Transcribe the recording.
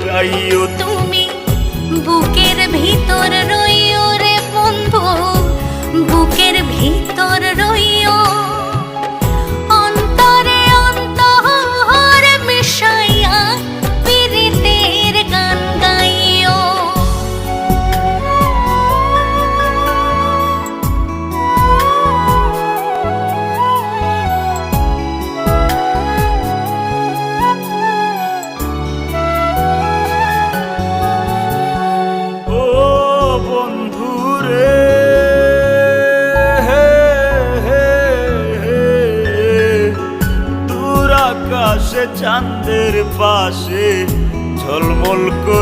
গাইও। তুমি বুকের ভিতর রইও রে বন্ধু, বুকের ভিতর রইও, অন্তরে অন্তর মিশাইয়া পীড়িতের গান গাইও। আকাশে চাঁদের পাশে ঝলমল করে